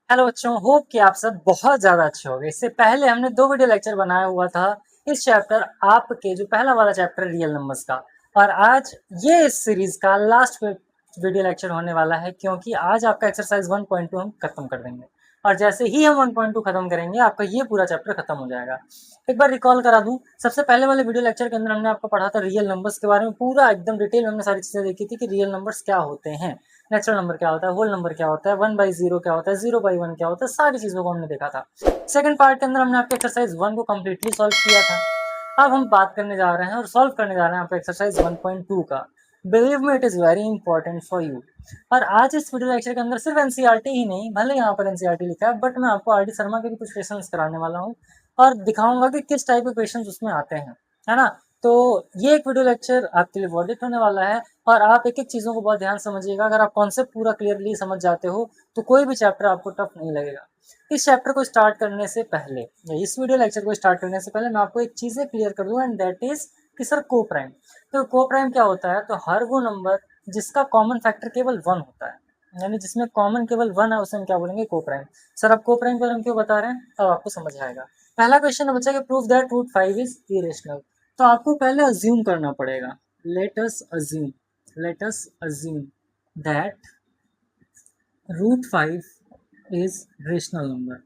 Hello बच्चों, hope कि आप सब बहुत ज़्यादा अच्छे होंगे। इससे पहले हमने 2 वीडियो लेक्चर बनाया हुआ था इस चैप्टर आपके जो पहला वाला चैप्टर रियल नंबर्स का, और आज ये इस सीरीज़ का लास्ट वीडियो लेक्चर होने वाला है, क्योंकि आज आपका एक्सरसाइज 1.2 हम खत्म कर देंगे। और जैसे ही हम 1.2 खत्म करेंगे आपका ये पूरा चैप्टर खत्म हो जाएगा। एक बार रिकॉल करा दूं, सबसे पहले वाले वीडियो लेक्चर के अंदर हमने आपको पढ़ा था रियल नंबर्स के बारे में, पूरा एकदम डिटेल में हमने सारी चीज़ें देखी थी कि रियल नंबर्स क्या होते हैं, नेचुरल नंबर क्या होता है, होल नंबर क्या होता है, 1/0 क्या होता है, 0/1 क्या होता है, सारी चीजों को हमने देखा था। सेकंड पार्ट के अंदर हमने आपके एक्सरसाइज 1 को कंप्लीटली सॉल्व किया था। अब हम बात करने जा रहे हैं और सॉल्व करने जा रहे हैं आपका एक्सरसाइज 1.2 का। Believe me, it is very important for you. और आज इस वीडियो लेक्चर के अंदर सिर्फ एनसीईआरटी ही नहीं, भले यहाँ पर एनसीईआरटी लिखा है, बट मैं आपको आर डी शर्मा के भी कुछ क्वेश्चन कराने वाला हूँ और दिखाऊंगा कि किस टाइप के क्वेश्चन उसमें आते हैं, है ना। तो ये एक वीडियो लेक्चर आपके लिए वर्थ इट होने वाला है। और आप एक एक चीज़ों को बहुत ध्यान समझिएगा। अगर आप कॉन्सेप्ट पूरा क्लियरली समझ जाते हो तो कोई भी चैप्टर आपको टफ नहीं लगेगा। इस चैप्टर को स्टार्ट करने से पहले या इस वीडियो लेक्चर को स्टार्ट करने से पहले मैं आपको एक चीज़ें क्लियर कर दूँ, एंड दैट इज कि सर को प्राइम। तो को प्राइम क्या होता है? तो हर वो नंबर जिसका कॉमन फैक्टर केवल 1 होता है, यानी जिसमें कॉमन केवल 1 है, उसे हम क्या बोलेंगे? को प्राइम। सर अब को प्राइम पर हम क्यों बता रहे हैं, अब आपको समझ आएगा। पहला क्वेश्चन है बच्चा कि prove that root 5 is irrational. तो आपको पहले अज्यूम करना पड़ेगा। Let us assume let us assume that root 5 is rational number.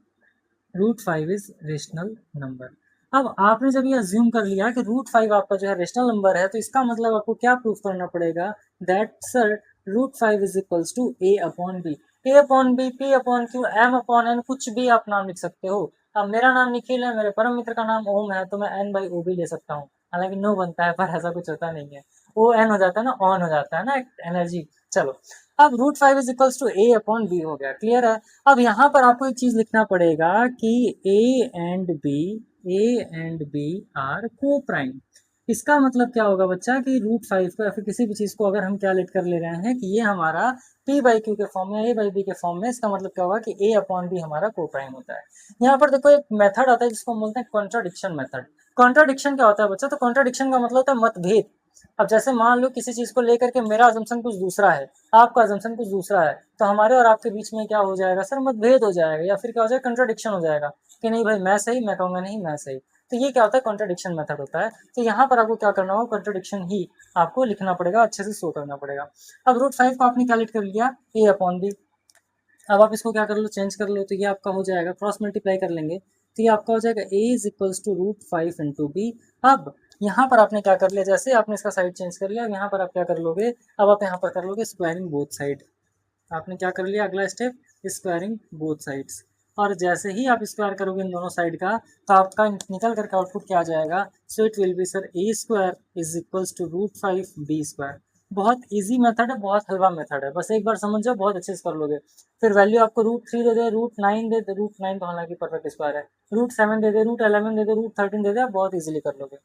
Root 5 is rational number. अब आपने जब ये अज्यूम कर लिया कि रूट 5 आपका जो है रेशनल नंबर है, तो इसका मतलब आपको क्या प्रूफ करना पड़ेगा? That sir root 5 is equals to A upon B. A upon B, P upon Q, M upon N, कुछ भी आप नाम लिख सकते हो। अब मेरा नाम निखिल है, मेरे परम मित्र का नाम ओम है, तो मैं एन बाई ओ भी ले सकता हूँ। हालांकि नो बनता है, पर ऐसा कुछ होता नहीं है। ओ एन हो जाता है ना, ऑन हो जाता है ना एनर्जी। चलो, अब root 5 is equals to A upon B हो गया, क्लियर है। अब यहाँ पर आपको एक चीज लिखना पड़ेगा कि ए एंड बी आर को प्राइम। इसका मतलब क्या होगा बच्चा कि रूट 5 को या फिर किसी भी चीज को अगर हम क्या लेट कर ले रहे हैं कि ये हमारा पी बाई क्यू के फॉर्म में, ए बाई बी के फॉर्म में, इसका मतलब क्या होगा कि ए अपॉन बी हमारा को प्राइम होता है। यहाँ पर देखो एक मेथड आता है जिसको हम बोलते हैं कॉन्ट्राडिक्शन मेथड। कॉन्ट्राडिक्शन क्या होता है बच्चा? तो कॉन्ट्राडिक्शन का मतलब होता है मतभेद। अब जैसे मान लो किसी चीज को लेकर के मेरा अजम्पशन कुछ दूसरा है, आपका अजम्पशन कुछ दूसरा है, तो हमारे और आपके बीच में क्या हो जाएगा सर? मतभेद हो जाएगा, या फिर क्या हो जाएगा? कंट्राडिक्शन हो जाएगा कि नहीं भाई मैं सही, मैं कहूंगा नहीं मैं सही। तो ये क्या होता है? कॉन्ट्राडिक्शन मेथड होता है। तो यहाँ पर आपको क्या करना होगा? कॉन्ट्राडिक्शन ही आपको लिखना पड़ेगा, अच्छे से शो करना पड़ेगा। अब रूट 5 को आपने क्या लिख कर लिया? ए अपॉन बी। अब आप इसको क्या कर लो? चेंज कर लो, तो ये आपका हो जाएगा, क्रॉस मल्टीप्लाई कर लेंगे तो ये आपका हो जाएगा A is equals to root 5 into B. अब यहाँ पर आपने क्या कर लिया? जैसे आपने इसका साइड चेंज कर लिया, यहाँ पर आप क्या कर लोगे? अब आप यहाँ पर कर लोगे स्क्वायरिंग बोथ साइड। आपने क्या कर लिया? अगला स्टेप, स्क्वायरिंग बोथ साइड्स। और जैसे ही आप स्क्वायर करोगे इन दोनों साइड का, तो आपका निकल करके आउटपुट क्या आ जाएगा? So it will be sir A square is equals to root 5 B square. बहुत इजी मेथड है, बहुत हलवा मेथड है, बस एक बार समझ जाओ, बहुत अच्छे से कर लोगे। फिर वैल्यू आपको रूट 3 दे दे, रूट 9 दे दे, रूट 9 तो हालांकि परफेक्ट स्क्वायर है, रूट 7 दे दे, रूट 11 दे दे, रूट 13 दे दे, आप बहुत इजीली कर लोगे।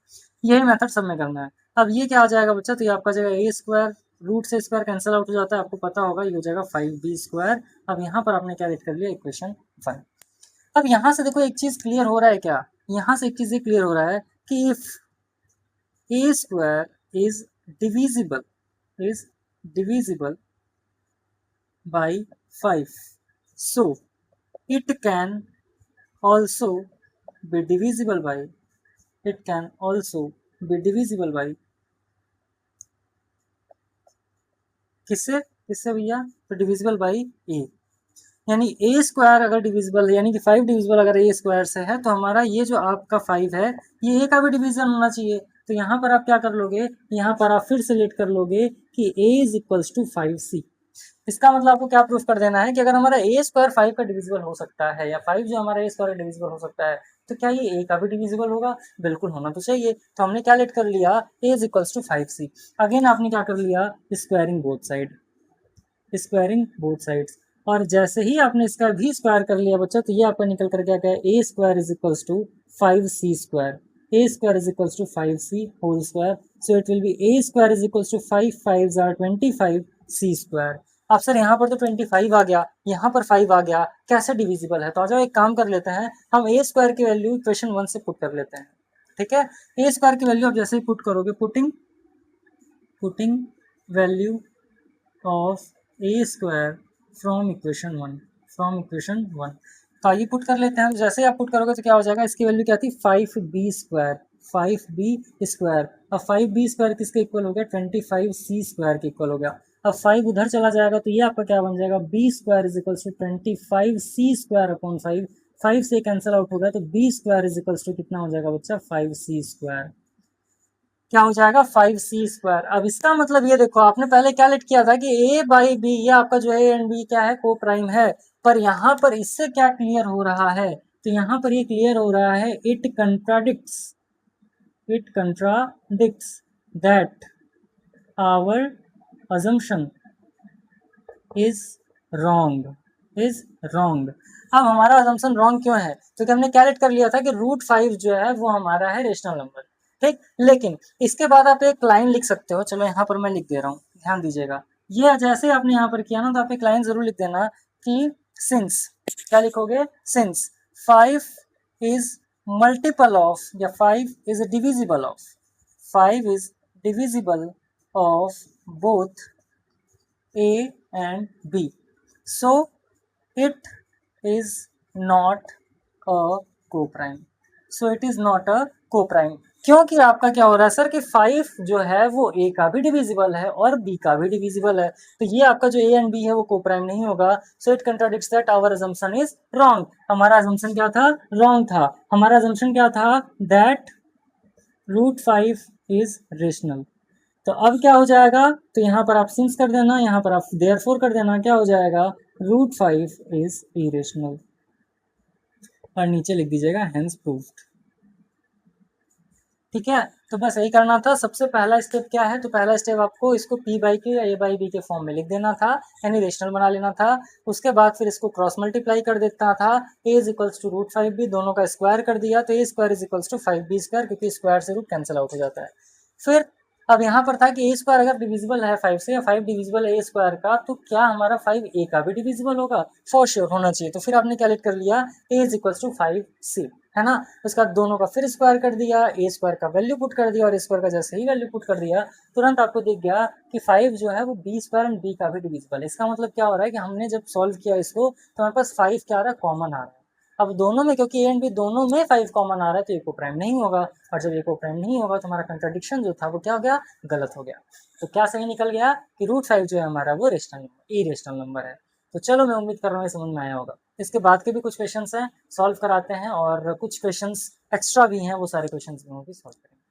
यही मेथड सब में करना है। अब ये क्या आ जाएगा बच्चा? तो ये आपका जाएगा ए स्क्वायर, रूट से स्क्वायर कैंसिल आउट हो जाता है, आपको पता होगा, ये हो जाएगा 5b स्क्वायर। अब यहाँ पर आपने क्या लिख कर लिया? इक्वेशन 1। अब यहाँ से देखो एक चीज क्लियर हो रहा है क्या? यहाँ से एक चीज ये क्लियर हो रहा है कि if A square is divisible by 5, so it can also be divisible by it can also be divisible by किससे? किससे भैया? तो डिविजिबल बाई ए। यानी ए स्क्वायर अगर डिविजिबल है, यानी कि 5 डिविजिबल अगर ए स्क्वायर से है, तो हमारा ये जो आपका 5 है, ये ए का भी डिवीजन होना चाहिए। तो यहाँ पर आप क्या कर लोगे? यहाँ पर आप फिर से लेट कर लोगे कि ए इज इक्वल्स टू 5c। इसका मतलब आपको क्या प्रूफ कर देना है कि अगर हमारा ए स्क्वायर 5 का डिविजिबल हो सकता है, या 5 जो हमारा ए स्क्वायर का डिविजिबल हो सकता है, तो क्या ये ए का भी डिविजिबल होगा? बिल्कुल होना तो चाहिए। तो हमने क्या लेट कर लिया? A is equals to 5c। Again आपने क्या कर लिया? Squaring both side, squaring both sides. और जैसे ही आपने इसका भी स्क्वायर कर लिया बच्चा, तो ये आपका निकल कर क्या गया? A square is equals to 5c square. A square is equals to 5c whole square. So it will be A square is equals to 5 5 or 25 c square. अब सर यहाँ पर तो 25 आ गया, यहाँ पर 5 आ गया, कैसे डिविजिबल है? तो आ जाओ एक काम कर लेते हैं, हम ए स्क्वायर की वैल्यू इक्वेशन 1 से पुट कर लेते हैं। ठीक है, ए स्क्वायर की वैल्यू आप जैसे ही पुट करोगे, putting value of a square from equation 1, from equation 1। तो आइए पुट कर लेते हैं। जैसे आप पुट करोगे तो क्या हो जाएगा, इसकी वैल्यू क्या थी 5b², 5b²। अब 5b² किसके इक्वल हो गया, 25c² के इक्वल हो गया। अब 5 उधर चला जाएगा तो ये आपका क्या बन जाएगा, b² is equals to 25c² upon 5। 5 से कैंसिल आउट हो गया तो b² इज इक्वल्स टू कितना हो जाएगा बच्चा, 5c²। क्या हो जाएगा, 5c²। अब इसका मतलब ये देखो, आपने पहले क्या लेट किया था कि a बाई बी, ये आपका जो है ए एंड बी क्या है, को प्राइम है। पर यहाँ पर इससे क्या क्लियर हो रहा है, तो यहाँ पर ये क्लियर हो रहा है, it contradicts that our assumption is wrong। अब हमारा assumption wrong क्यों है, क्योंकि हमने क्या लेट कर लिया था कि √5 जो है वो हमारा है रेशनल नंबर। ठीक, लेकिन इसके बाद आप एक लाइन लिख सकते हो। चलो यहाँ पर मैं लिख दे रहा हूँ, ध्यान दीजिएगा। ये जैसे आपने यहाँ पर किया ना, तो आप एक लाइन जरूर लिख देना कि सिंस, क्या लिखोगे, सिंस 5 इज मल्टीपल ऑफ, या 5 is divisible of, 5 is divisible of both A and B, so it is not a co-prime, क्योंकि आपका क्या हो रहा है सर कि 5 जो है वो A का भी डिविजिबल है और B का भी डिविजिबल है, तो ये आपका जो A एंड B है वो को-प्राइम नहीं होगा। So it contradicts that our assumption is wrong. हमारा अजम्पशन क्या था, रॉन्ग था। हमारा अजम्पशन क्या था, दैट √5 इज रेशनल। तो अब क्या हो जाएगा, तो यहाँ पर आप सिंस कर देना, यहाँ पर आप देयरफॉर कर देना, क्या हो जाएगा, √5 इज इरेशनल, और नीचे लिख दीजिएगा हेंस प्रूव्ड। ठीक है, तो बस यही करना था। सबसे पहला स्टेप क्या है, तो पहला स्टेप आपको इसको p बाई के या a बाई बी के फॉर्म में लिख देना था, यानी रेशनल बना लेना था। उसके बाद फिर इसको क्रॉस मल्टीप्लाई कर देता था, a is equals to √5b, दोनों का स्क्वायर कर दिया तो a² is equals to 5b², क्योंकि स्क्वायर से रूट कैंसिल आउट हो जाता है। फिर अब यहाँ पर था कि a² अगर डिविजिबल है 5 से, या 5 डिविजिबल है a² का, तो क्या हमारा 5 a का भी डिविजिबल होगा, फॉर श्योर होना चाहिए। तो फिर आपने क्या लेट कर लिया, a is equals to 5c, है ना। उसके बाद दोनों का फिर स्क्वायर कर दिया, a² का वैल्यू पुट कर दिया, और a² का जैसे ही वैल्यू पुट कर दिया तुरंत आपको दिख गया कि 5 जो है वो b² एंड b का भी डिविजिबल है। इसका मतलब क्या हो रहा है कि हमने जब सॉल्व किया इसको तो हमारे पास 5 क्या आ रहा है, कॉमन आ रहा है। अब दोनों में, क्योंकि a एंड b दोनों में 5 कॉमन आ रहा है, तो ये को-प्राइम नहीं होगा, और जब ये को-प्राइम नहीं होगा तो हमारा कंट्राडिक्शन जो था वो क्या हो गया, गलत हो गया। तो क्या सही निकल गया कि √5 जो है हमारा वो रेशनल नंबर, इरेशनल नंबर है। तो चलो, मैं उम्मीद कर रहा हूँ समझ में आया होगा। इसके बाद के भी कुछ क्वेश्चंस हैं, सॉल्व कराते हैं, और कुछ क्वेश्चंस एक्स्ट्रा भी हैं, वो सारे क्वेश्चंस भी सॉल्व करेंगे।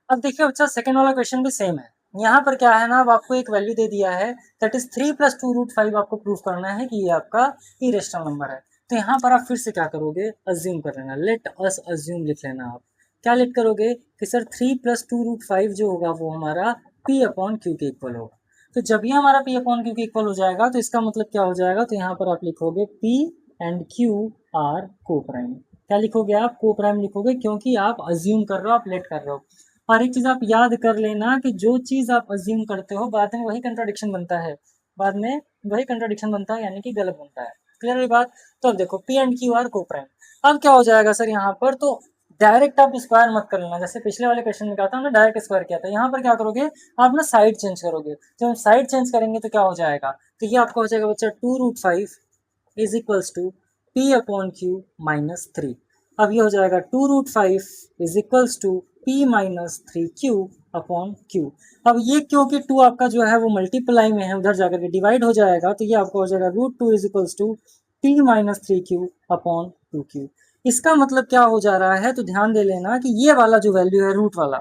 अब देखिए बच्चा, सेकंड वाला क्वेश्चन भी सेम है। यहाँ पर क्या है ना, अब आपको एक वैल्यू दे दिया है, दैट इज 3 + 2 √5, आपको प्रूव करना है कि ये आपका इरेशनल नंबर है। तो यहाँ पर आप फिर से क्या करोगे, अज्यूम कर लेना, लेट अस अज्यूम लिख लेना। आप क्या लेट करोगे कि सर 3 + 2 √5 जो होगा वो हमारा p/q के इक्वल होगा। तो जब ये हमारा p/q के इक्वल हो जाएगा तो इसका मतलब क्या हो जाएगा, तो यहाँ पर आप लिखोगे p and q are coprime. क्या लिखोगे आप, को-प्राइम लिखोगे, क्योंकि आप अज्यूम कर रहे हो, आप लेट कर रहे हो। और एक चीज आप याद कर लेना कि जो चीज आप अज्यूम करते हो बाद में वही कंट्राडिक्शन बनता है, बाद में वही कंट्राडिक्शन बनता है, यानी कि गलत बनता है। क्लियर है बात। तो अब देखो p and q are coprime. अब क्या हो जाएगा सर यहाँ पर, तो डायरेक्ट आप स्क्वायर मत कर लेना, जैसे पिछले वाले क्वेश्चन में कहा था हमने डायरेक्ट स्क्वायर किया था। यहाँ पर क्या करोगे, आप ना साइड चेंज करोगे। जब हम साइड चेंज करेंगे तो क्या हो जाएगा, तो ये आपका हो जाएगा बच्चा 2√5 इज इक्वल्स टू p/q -3। अब ये हो जाएगा 2√5 इज इक्वल्स टू p-3q/q। अब ये क्योंकि 2 आपका जो है वो मल्टीप्लाई में है, उधर जाकर के डिवाइड हो जाएगा, तो ये आपको हो जाएगा √2 इज इक्वल्स टू p-3q/2q। इसका मतलब क्या हो जा रहा है, तो ध्यान दे लेना कि ये वाला जो वैल्यू है रूट वाला,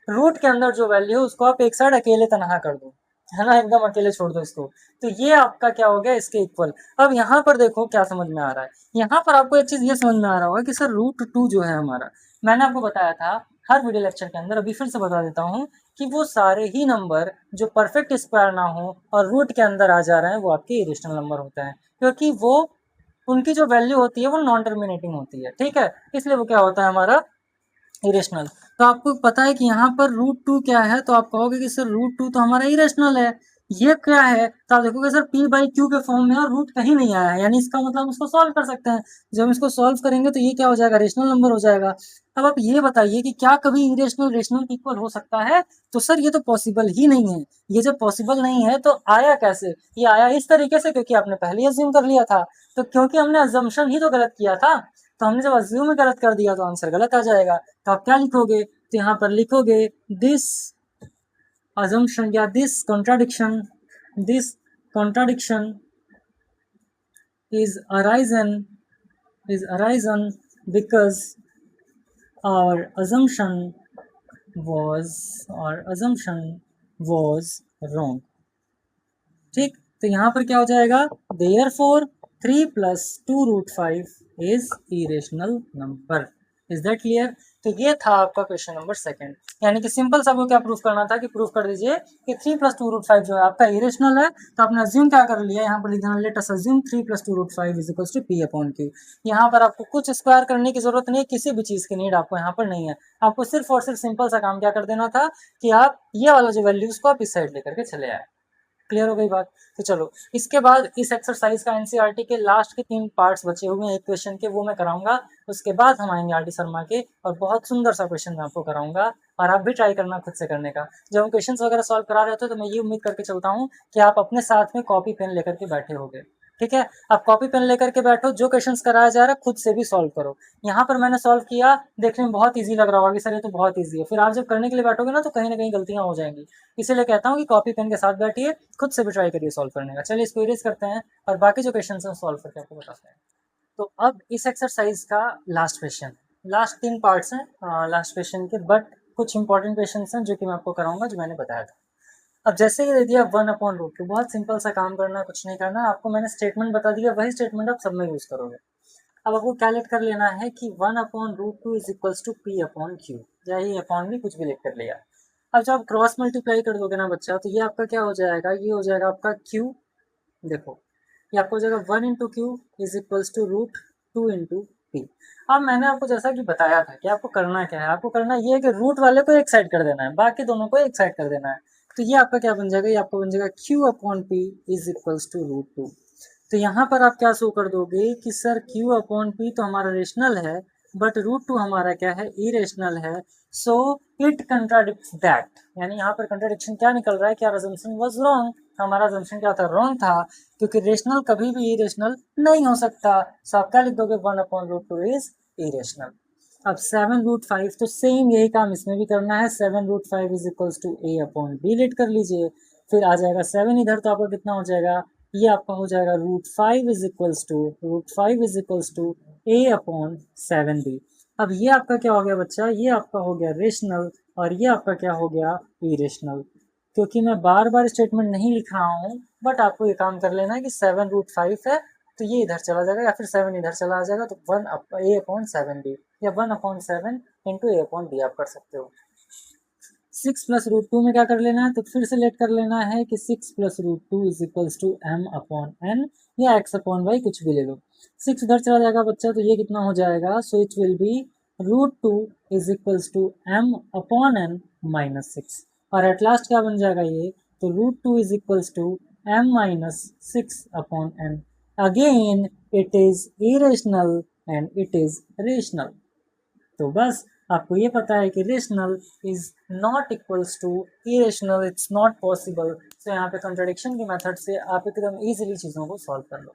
रूट के अंदर जो वैल्यू है उसको आप एक साइड अकेले तनहा कर दो, है ना, एकदम अकेले छोड़ दो इसको। तो ये आपका क्या हो गया, इसके इक्वल। अब यहाँ पर देखो क्या समझ में आ रहा है, यहाँ पर आपको एक चीज ये समझ में आ रहा होगा कि सर √2 जो है हमारा, मैंने आपको बताया था हर वीडियो लेक्चर के अंदर, अभी फिर से बता देता हूँ कि वो सारे ही नंबर जो परफेक्ट स्क्वायर ना हो और रूट के अंदर आ जा रहे हैं वो आपके इरेशनल नंबर होते हैं, क्योंकि वो उनकी जो वैल्यू होती है वो नॉन टर्मिनेटिंग होती है। ठीक है, इसलिए वो क्या होता है हमारा इरेशनल। तो आपको पता है कि यहाँ पर √2 क्या है, तो आप कहोगे कि सर √2 तो हमारा इरेशनल है, ये क्या है, तो आप देखोगे सर p बाई क्यू के फॉर्म में और रूट कहीं नहीं आया है, यानी इसका मतलब हम इसको सॉल्व कर सकते हैं। जब हम इसको सॉल्व करेंगे तो ये क्या हो जाएगा, रेशनल नंबर हो जाएगा। अब आप ये बताइए कि क्या कभी इरेशनल रेशनल इक्वल हो सकता है? तो सर ये तो पॉसिबल ही नहीं है। ये जब पॉसिबल नहीं है तो आया कैसे? ये आया इस तरीके से क्योंकि आपने पहले अज्यूम कर लिया था। तो क्योंकि हमने अजम्पशन ही तो गलत किया था, तो हमने जब अज्यूम गलत कर दिया तो आंसर गलत आ जाएगा। तो आप क्या लिखोगे, तो यहाँ पर लिखोगे this assumption, yeah, this contradiction is arisen because our assumption was wrong। ठीक, तो यहाँ पर क्या हो जाएगा, therefore 3 plus 2 root 5 is irrational number। Is that clear? तो ये था आपका क्वेश्चन नंबर सेकंड। यानी कि सिंपल सा वो क्या प्रूफ करना था कि प्रूफ कर दीजिए कि 3 plus 2 root 5 जो है आपका इरेशनल है। तो आपने अज्यूम क्या कर लिया, यहाँ पर लिख देना late us assume 3 plus 2 root 5 is equals to p upon q। यहाँ पर आपको कुछ स्क्वायर करने की जरूरत नहीं है, किसी भी चीज की नीड आपको यहाँ पर नहीं है। आपको सिर्फ और सिर्फ सिंपल सा काम क्या कर देना था कि आप ये वाला जो वैल्यूज को आप इस साइड लेकर के चले आए। क्लियर हो गई बात? तो चलो इसके बाद इस एक्सरसाइज का एनसीईआरटी के लास्ट के 3 पार्ट्स बचे हुए हैं एक क्वेश्चन के, वो मैं कराऊंगा। उसके बाद हम आएंगे आरडी शर्मा के, और बहुत सुंदर सा क्वेश्चन मैं आपको कराऊंगा, और आप भी ट्राई करना खुद से करने का। जब हम क्वेश्चन वगैरह सॉल्व करा रहे थे तो मैं ये उम्मीद करके चलता हूँ कि आप अपने साथ में कॉपी पेन लेकर के बैठे होंगे। ठीक है, आप कॉपी पेन लेकर के बैठो, जो क्वेश्चंस कराया जा रहा है खुद से भी सॉल्व करो। यहाँ पर मैंने सॉल्व किया, देखने में बहुत इजी लग रहा होगा कि सर ये तो बहुत इजी है, फिर आप जब करने के लिए बैठोगे ना तो कहीं ना कहीं गलतियां हो जाएंगी। इसीलिए कहता हूँ कि कॉपी पेन के साथ बैठिए, खुद से भी ट्राई करिए सॉल्व करने का। चलिए इसको इरेज करते हैं और बाकी जो क्वेश्चन है सॉल्व करके आपको बताते हैं। तो अब इस एक्सरसाइज का लास्ट क्वेश्चन, लास्ट 3 पार्ट्स हैं लास्ट क्वेश्चन के, बट कुछ इंपॉर्टेंट क्वेश्चन हैं जो कि मैं आपको कराऊंगा जो मैंने बताया था। अब जैसे ही दे दिया 1/√2, बहुत सिंपल सा काम करना, कुछ नहीं करना आपको, मैंने स्टेटमेंट बता दिया, वही स्टेटमेंट आप सब में यूज करोगे। अब आपको कैलकुलेट कर लेना है कि 1/√2 is equals to p upon Q, या ही अपॉन भी कुछ भी लिख कर लिया। अब जब आप क्रॉस मल्टीप्लाई कर दोगे ना बच्चा, तो ये आपका क्या हो जाएगा, ये हो जाएगा आपका q। देखो ये आपको हो जाएगा 1 × q is equals to √2 × p। अब मैंने आपको जैसा कि बताया था कि आपको करना क्या है, आपको करना ये है कि रूट वाले को एक साइड कर देना है, बाकी दोनों को एक साइड कर देना है। तो ये आपका क्या बन जाएगा, ये आपको बन जाएगा q upon p is equals to √2। तो यहाँ पर आप क्या शो कर दोगे कि सर q अपॉन p तो हमारा रेशनल है, बट √2 हमारा क्या है, इरेशनल है। सो इट कंट्राडिक्ट्स दैट, यानी यहाँ पर कंट्राडिक्शन क्या निकल रहा है कि आवर अजम्पशन वाज रॉन्ग। हमारा अजम्पशन क्या था, रॉन्ग था, क्योंकि रेशनल कभी भी इरेशनल नहीं हो सकता। सो आप क्या लिख दोगे, 1/√2 इज इरेशनल। अब 7√5, तो सेम यही काम इसमें भी करना है। 7√5 is equals to a upon b let कर लीजिए, फिर आ जाएगा 7 इधर, तो आपका कितना हो जाएगा, ये आपका हो जाएगा √5 ए अपॉन 7b। अब ये आपका क्या हो गया बच्चा, ये आपका हो गया रेशनल, और ये आपका क्या हो गया, इरेशनल। क्योंकि मैं बार बार स्टेटमेंट नहीं लिख रहा हूँ, बट आपको ये काम कर लेना है कि 7√5 है तो ये इधर चला जाएगा, या फिर 7 इधर चला आ जाएगा, तो 1/a/7b, या 1/7 × a/b आप कर सकते हो। 6 प्लस √2 में क्या कर लेना है, तो फिर से लेट कर लेना है कि 6 plus √2 is equals to m upon n, या x अपॉन y कुछ भी ले लो। 6 इधर चला जाएगा बच्चा, तो ये कितना हो जाएगा, so it will be √2 is equals to m upon n minus 6। और एट लास्ट क्या बन जाएगा ये, तो √2 is equals to m minus 6 upon n। Again it is irrational and it is rational. तो बस आपको ये पता है कि rational is not equals to irrational, it's not possible. तो यहाँ पे कंट्राडिक्शन की मेथड से आप एकदम इजीली चीज़ों को सॉल्व कर लो।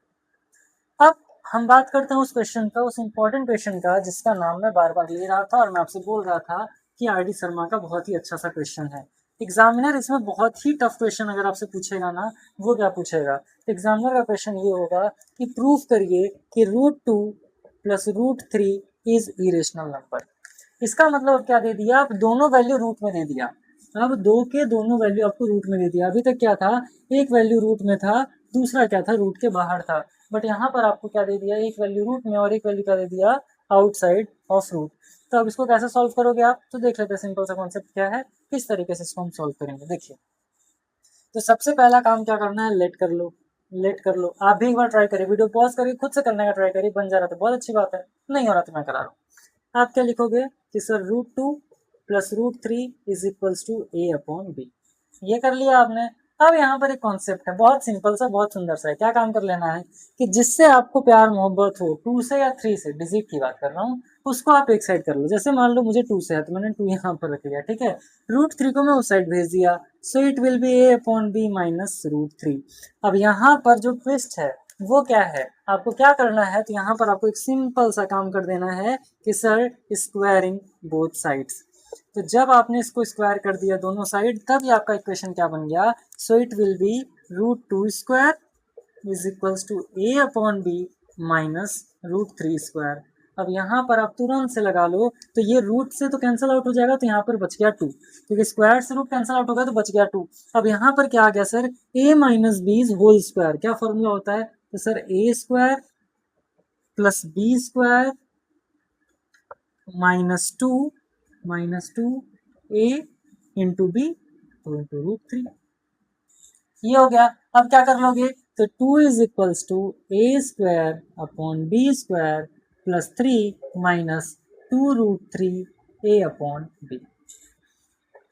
अब हम बात करते हैं उस क्वेश्चन का, उस इंपॉर्टेंट क्वेश्चन का जिसका नाम मैं बार बार ले रहा था और मैं आपसे बोल रहा था कि आरडी शर्मा का बहुत ही अच्छा सा क्वेश्चन है। एग्जामिनर इसमें बहुत ही टफ क्वेश्चन अगर आपसे पूछेगा ना, वो क्या पूछेगा, एग्जामिनर का क्वेश्चन ये होगा कि प्रूफ करिए कि √2 प्लस √3 इज इरेशनल नंबर। इसका मतलब क्या दे दिया, आप दोनों वैल्यू रूट में दे दिया। अब दो के दोनों वैल्यू आपको रूट में दे दिया। अभी तक क्या था, एक वैल्यू रूट में था, दूसरा क्या था, रूट के बाहर था। बट यहाँ पर आपको क्या दे दिया, एक वैल्यू रूट में और एक वैल्यू क्या दे दिया, आउटसाइड ऑफ रूट। तो अब इसको कैसे सॉल्व करोगे आप, तो देख लेते हैं सिंपल सा कॉन्सेप्ट क्या है, किस तरीके से इसको हम सॉल्व करेंगे। देखिए, तो सबसे पहला काम क्या करना है, लेट कर लो, लेट कर लो। आप भी एक बार ट्राई करिए, वीडियो पॉज करिए, खुद से करने का ट्राई करिए, बन जा रहा तो बहुत अच्छी बात है, नहीं हो रहा तो मैं करा रहा हूँ। आप क्या लिखोगे कि sir √2 plus √3 is equals to a upon b। ये कर लिया आपने। अब यहाँ पर एक कॉन्सेप्ट है, बहुत सिंपल सा, बहुत सुंदर सा है। क्या काम कर लेना है कि जिससे आपको प्यार मोहब्बत हो, 2 से या 3 से, डिजिट की बात कर रहा हूँ, उसको आप एक साइड कर लो। जैसे मान लो मुझे 2 से है तो मैंने 2 यहाँ पर रख लिया, ठीक है। √3 को मैं उस साइड भेज दिया, सो it will B a/b minus √3। अब यहाँ पर जो ट्विस्ट है वो क्या है, आपको क्या करना है, तो यहाँ पर आपको एक सिंपल सा काम कर देना है कि सर स्क्वायरिंग बोथ साइड्स। तो जब आपने इसको स्क्वायर कर दिया दोनों साइड, तब ये आपका इक्वेशन क्या बन गया, so it will be √2 square is equals to a/b minus √3 square. अब यहाँ पर आप तुरंत से लगा लो, तो ये रूट से तो कैंसिल आउट हो जाएगा, तो यहाँ पर बच गया 2, क्योंकि स्क्वायर से रूट कैंसिल आउट होगा तो बच गया 2। अब यहाँ पर क्या आ गया sir, a minus B whole square. क्या फॉर्मूला होता है, तो sir a square plus B square -2 a into B तो इंटू √3। ये हो गया। अब क्या कर लोगे, तो 2 is equals to a square upon B square plus 3 minus 2√3 a upon B.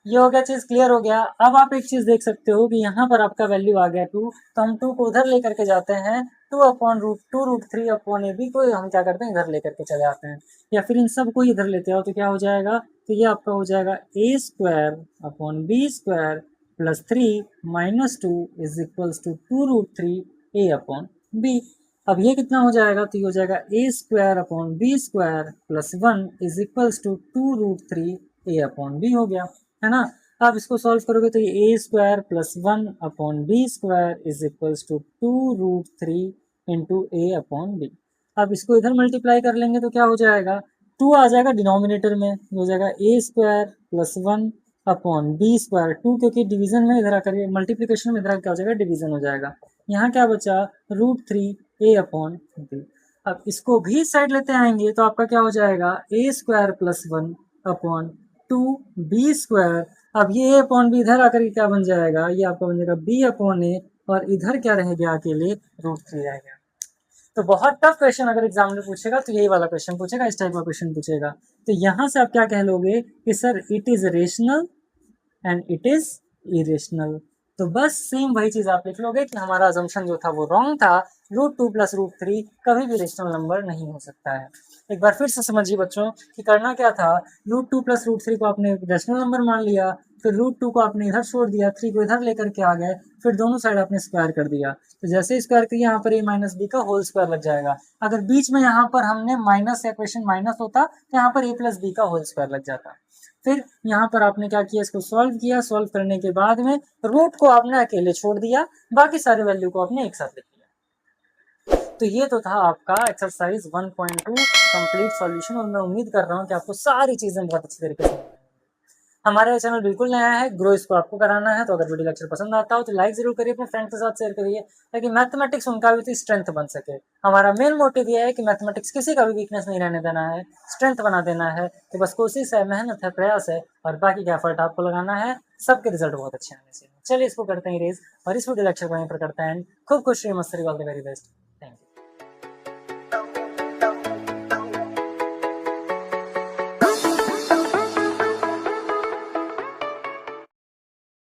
ये हो गया, चीज क्लियर हो गया। अब आप एक चीज देख सकते हो कि यहाँ पर आपका वैल्यू आ गया 2, तो हम 2 को उधर लेकर के जाते हैं, 2/√2√3 अपॉन ए बी को हम क्या करते हैं, इधर लेकर के चले आते हैं, या फिर इन सब को इधर लेते हो तो क्या हो जाएगा, तो ये आपका हो जाएगा a square upon B square plus 3 minus 2 is equals to 2√3 a upon B. अब ये कितना हो जाएगा, तो ये हो जाएगा a square upon B square plus 1 is equals to 2√3 a upon B हो गया, है ना। आप इसको सॉल्व करोगे तो ये a square plus 1 upon B square is equals to 2√3 into a upon B. अब इसको इधर मल्टीप्लाई कर लेंगे तो क्या हो जाएगा, 2 आ जाएगा डिनोमिनेटर में, हो जाएगा a square plus 1 upon B square, 2 क्योंकि डिवीजन में इधर आकर मल्टीप्लीकेशन में इधर क्या हो जाएगा, डिवीजन हो जाएगा। यहाँ क्या बचा, √3 a अपॉन बी। अब इसको भी साइड लेते आएंगे तो आपका क्या हो जाएगा, a square plus 1 upon 2b square. अब ये a अपॉन बी इधर आकर क्या बन जाएगा, ये आपका बन जाएगा b अपॉन a, और इधर क्या रह गया अकेले, √3 रह गया। तो बहुत टफ क्वेश्चन अगर एग्जाम में पूछेगा तो यही वाला क्वेश्चन पूछेगा, इस टाइप का क्वेश्चन पूछेगा। तो यहाँ से आप क्या कह लोगे कि sir it is rational and it is irrational. तो बस सेम वही चीज आप लिख लोगे कि हमारा अजम्पशन जो था वो रॉन्ग था, √2 प्लस √3 कभी भी रेशनल नंबर नहीं हो सकता है। एक बार फिर से समझिए बच्चों कि करना क्या था, √2 प्लस √3 को आपने रेशनल नंबर मान लिया, फिर √2 को आपने इधर छोड़ दिया, 3 को इधर लेकर के आ गए, फिर दोनों साइड आपने स्क्वायर कर दिया। तो जैसे स्क्वायर किया यहाँ पर a माइनस बी का होल स्क्वायर लग जाएगा। अगर बीच में यहाँ पर हमने माइनस या क्वेश्चन माइनस होता तो यहाँ पर a प्लस बी का होल स्क्वायर लग जाता। फिर यहाँ पर आपने क्या किया, इसको सॉल्व किया, सॉल्व करने के बाद में रूट को आपने अकेले छोड़ दिया, बाकी सारे वैल्यू को आपने एक साथ लिख लिया। तो ये तो था आपका एक्सरसाइज 1.2 कंप्लीट सॉल्यूशन, और मैं उम्मीद कर रहा हूँ कि आपको सारी चीजें बहुत अच्छी तरीके से। हमारा चैनल बिल्कुल नया है, ग्रो इसको आपको कराना है, तो अगर वीडियो लेक्चर पसंद आता हो तो लाइक जरूर करिए, अपने फ्रेंड के साथ शेयर करिए, ताकि मैथमेटिक्स उनका भी स्ट्रेंथ बन सके। हमारा मेन मोटिव ये है कि मैथमेटिक्स किसी का भी वीकनेस नहीं रहने देना है, स्ट्रेंथ बना देना है। तो बस कोशिश है, मेहनत है, प्रयास है, और बाकी का एफर्ट आपको लगाना है, सबके रिजल्ट बहुत अच्छे आने चाहिए। चलिए इसको करते हैं रेज, और इस वीडियो लेक्चर को यहीं पर करते हैं। खूब खुश रहिए, मस्त रहिए, all the very best. Thank you.